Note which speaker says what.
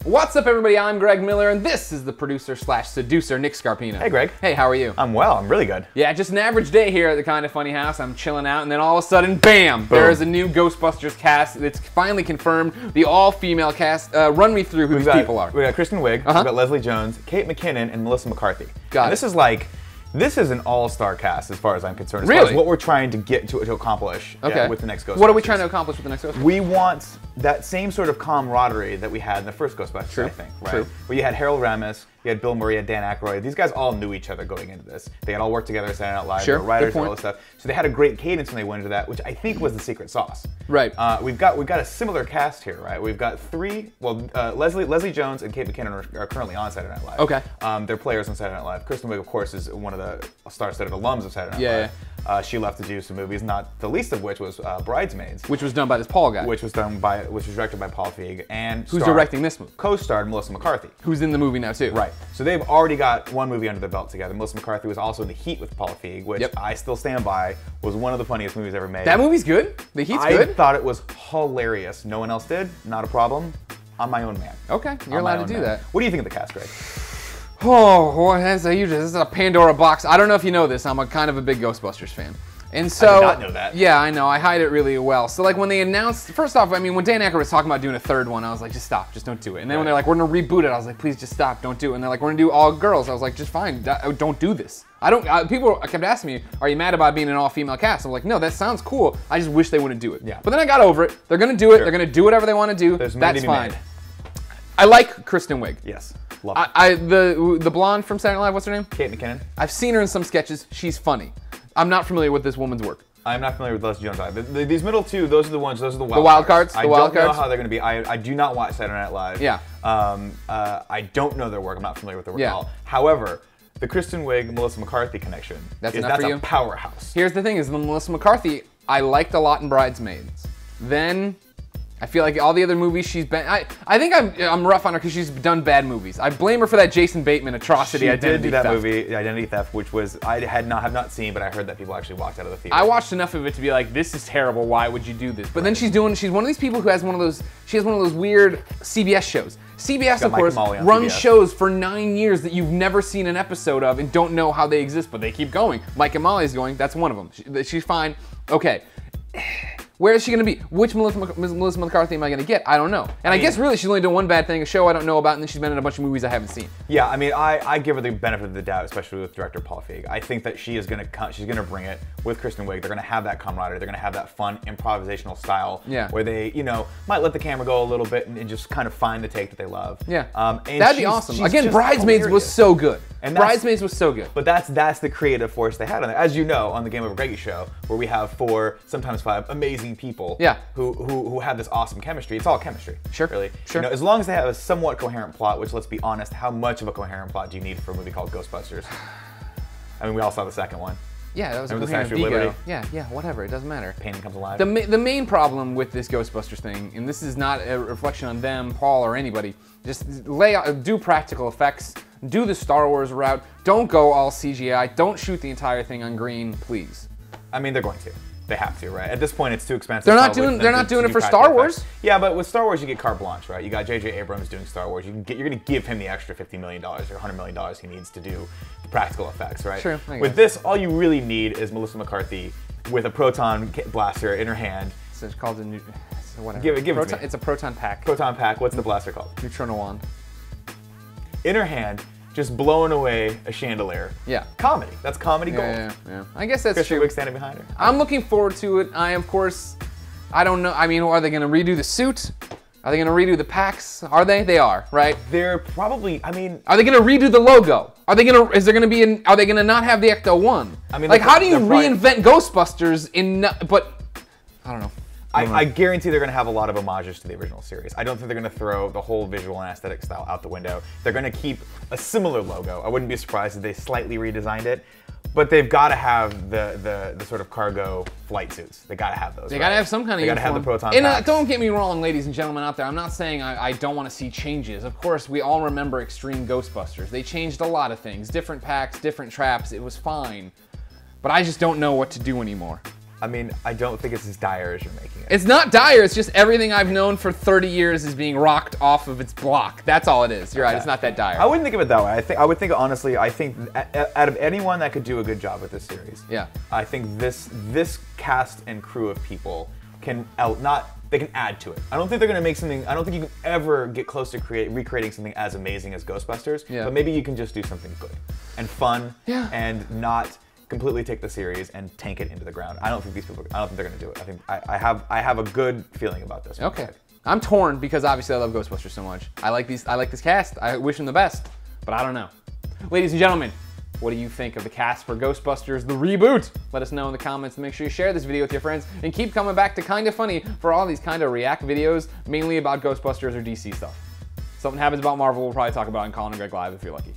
Speaker 1: What's up, everybody? I'm Greg Miller, and this is the producer slash seducer, Nick Scarpino.
Speaker 2: Hey, Greg.
Speaker 1: Hey, how are you?
Speaker 2: I'm well. I'm really good.
Speaker 1: Yeah, just an average day here at the Kinda Funny house. I'm chilling out, and then all of a sudden, bam! There is a new Ghostbusters cast. It's finally confirmed. The all-female cast. Run me through who these people are.
Speaker 2: We got Kristen Wiig, we've got Leslie Jones, Kate McKinnon, and Melissa McCarthy.
Speaker 1: Got it.
Speaker 2: This is an all-star cast as far as I'm concerned. As
Speaker 1: really?
Speaker 2: far as what we're trying to get to accomplish with the next Ghostbusters.
Speaker 1: What are we trying to accomplish with the next Ghostbusters?
Speaker 2: We want that same sort of camaraderie that we had in the first Ghostbusters, I think, right?
Speaker 1: True.
Speaker 2: Where you had Harold Ramis, you had Bill Murray, you had Dan Aykroyd. These guys all knew each other going into this. They had all worked together at Saturday Night Live, they were writers and all this stuff. So they had a great cadence when they went into that, which I think was the secret sauce.
Speaker 1: Right.
Speaker 2: We've got a similar cast here, right? We've got Leslie Jones and Kate McKinnon are currently on Saturday Night Live.
Speaker 1: Okay.
Speaker 2: They're players on Saturday Night Live. Kristen Wiig, of course, is one of the star-studded alums of Saturday Night Live. She left to do some movies, not the least of which was Bridesmaids,
Speaker 1: which was done by this Paul guy.
Speaker 2: Which was directed by Paul Feig, and
Speaker 1: who's directing this movie?
Speaker 2: Co-starred Melissa McCarthy,
Speaker 1: who's in the movie now too.
Speaker 2: Right. So they've already got one movie under their belt together. Melissa McCarthy was also in The Heat with Paul Feig, which I still stand by was one of the funniest movies ever made.
Speaker 1: That movie's good. The Heat's good.
Speaker 2: I thought it was hilarious. No one else did. Not a problem. I'm my own man.
Speaker 1: Okay, you're allowed to do that.
Speaker 2: What do you think of the cast, Greg?
Speaker 1: Oh, this is a Pandora box. I don't know if you know this. I'm kind of a big Ghostbusters fan. And so,
Speaker 2: I did not know that.
Speaker 1: Yeah, I know. I hide it really well. So, like, when they announced, first off, I mean, when Dan Aykroyd was talking about doing a third one, I was like, just stop, just don't do it. And then when they're like, we're gonna reboot it, I was like, please just stop, don't do it. And they're like, we're gonna do all girls. I was like, just fine, don't do this. People kept asking me, are you mad about being an all-female cast? I'm like, no, that sounds cool. I just wish they wouldn't do it.
Speaker 2: Yeah.
Speaker 1: But then I got over it. They're gonna do it. They're gonna do whatever they want to do. That's fine. I like Kristen Wiig.
Speaker 2: Yes, love it.
Speaker 1: The blonde from Saturday Night Live, what's her name?
Speaker 2: Kate McKinnon.
Speaker 1: I've seen her in some sketches. She's funny. I'm not familiar with this woman's work.
Speaker 2: I'm not familiar with Leslie Jones either. These middle two, those are the
Speaker 1: wild cards.
Speaker 2: I don't know how they're going to be. I do not watch Saturday Night Live.
Speaker 1: Yeah.
Speaker 2: I don't know their work. I'm not familiar with their work at all. However, the Kristen Wiig, Melissa McCarthy connection, that's a powerhouse.
Speaker 1: Here's the thing, is the Melissa McCarthy, I liked a lot in Bridesmaids. Then, I feel like all the other movies she's been, I think I'm rough on her because she's done bad movies. I blame her for that Jason Bateman atrocity, Identity Theft.
Speaker 2: She did do that movie, Identity Theft, which was, I have not seen, but I heard that people actually walked out of the theater.
Speaker 1: I watched enough of it to be like, this is terrible, why would you do this? But then she's one of these people who has one of those weird CBS shows. CBS, of course, runs shows for 9 years that you've never seen an episode of and don't know how they exist, but they keep going. Mike and Molly's going, that's one of them. She's fine. Okay. Where is she going to be? Which Melissa McCarthy am I going to get? I don't know. And I guess really she's only done one bad thing, a show I don't know about, and then she's been in a bunch of movies I haven't seen.
Speaker 2: Yeah, I mean, I give her the benefit of the doubt, especially with director Paul Feig. I think that she's going to bring it with Kristen Wiig. They're going to have that camaraderie. They're going to have that fun improvisational style where they, might let the camera go a little bit and just kind of find the take that they love.
Speaker 1: Yeah, that'd be awesome. Again, Bridesmaids was so good. Bridesmaids was so good.
Speaker 2: But that's the creative force they had on there. As you know, on the Game Over Greggy show, where we have 4, sometimes 5 amazing people who have this awesome chemistry. It's all chemistry.
Speaker 1: Sure.
Speaker 2: Really.
Speaker 1: Sure.
Speaker 2: As long as they have a somewhat coherent plot, which, let's be honest, how much of a coherent plot do you need for a movie called Ghostbusters? I mean, we all saw the second one.
Speaker 1: Yeah, that was
Speaker 2: Remember
Speaker 1: a coherent
Speaker 2: Statue of Liberty?
Speaker 1: Yeah, whatever, it doesn't matter.
Speaker 2: Painting comes alive.
Speaker 1: The main problem with this Ghostbusters thing, and this is not a reflection on them, Paul, or anybody, just do practical effects, do the Star Wars route, don't go all CGI, don't shoot the entire thing on green, please.
Speaker 2: I mean, they're going to. They have to, right? At this point, it's too expensive.
Speaker 1: They're not doing it for Star Wars.
Speaker 2: Yeah, but with Star Wars, you get carte blanche, right? You got J.J. Abrams doing Star Wars. You're going to give him the extra $50 million or $100 million he needs to do the practical effects, right?
Speaker 1: Sure.
Speaker 2: With this, all you really need is Melissa McCarthy with a proton blaster in her hand.
Speaker 1: So it's called a whatever.
Speaker 2: Give it to me.
Speaker 1: It's a proton pack.
Speaker 2: Proton pack. What's the blaster called?
Speaker 1: Neutrino wand.
Speaker 2: In her hand, just blowing away a chandelier.
Speaker 1: Yeah.
Speaker 2: Comedy. That's comedy gold.
Speaker 1: Yeah. I guess that's
Speaker 2: Kristen
Speaker 1: true.
Speaker 2: Wiig standing behind her.
Speaker 1: I'm looking forward to it. I don't know. I mean, are they going to redo the suit? Are they going to redo the packs? Are they? They are, right?
Speaker 2: They're probably, I mean...
Speaker 1: Are they going to redo the logo? Are they going to not have the Ecto-1? I mean, like, how do you reinvent Ghostbusters but, I don't know.
Speaker 2: I guarantee they're going to have a lot of homages to the original series. I don't think they're going to throw the whole visual and aesthetic style out the window. They're going to keep a similar logo. I wouldn't be surprised if they slightly redesigned it. But they've got to have the sort of cargo flight suits. They got to have those.
Speaker 1: They got to have some kind of uniform.
Speaker 2: They got to have the proton
Speaker 1: packs.
Speaker 2: And
Speaker 1: don't get me wrong, ladies and gentlemen out there. I'm not saying I don't want to see changes. Of course, we all remember Extreme Ghostbusters. They changed a lot of things. Different packs, different traps. It was fine. But I just don't know what to do anymore.
Speaker 2: I mean, I don't think it's as dire as you're making it.
Speaker 1: It's not dire, it's just everything I've known for 30 years is being rocked off of its block. That's all it is. You're right, it's not that dire.
Speaker 2: I wouldn't think of it that way. I would think, honestly, I think out of anyone that could do a good job with this series,
Speaker 1: yeah,
Speaker 2: I think this cast and crew of people can they can add to it. I don't think they're gonna make something, I don't think you can ever get close to recreating something as amazing as Ghostbusters, but maybe you can just do something good and fun and not completely take the series and tank it into the ground. I don't think they're gonna do it. I think I have a good feeling about this.
Speaker 1: Okay. I'm torn because obviously I love Ghostbusters so much. I like this cast. I wish them the best, but I don't know. Ladies and gentlemen, what do you think of the cast for Ghostbusters, the reboot? Let us know in the comments, and make sure you share this video with your friends, and keep coming back to Kinda Funny for all these kind of react videos, mainly about Ghostbusters or DC stuff. Something happens about Marvel, we'll probably talk about in Colin and Greg Live if you're lucky.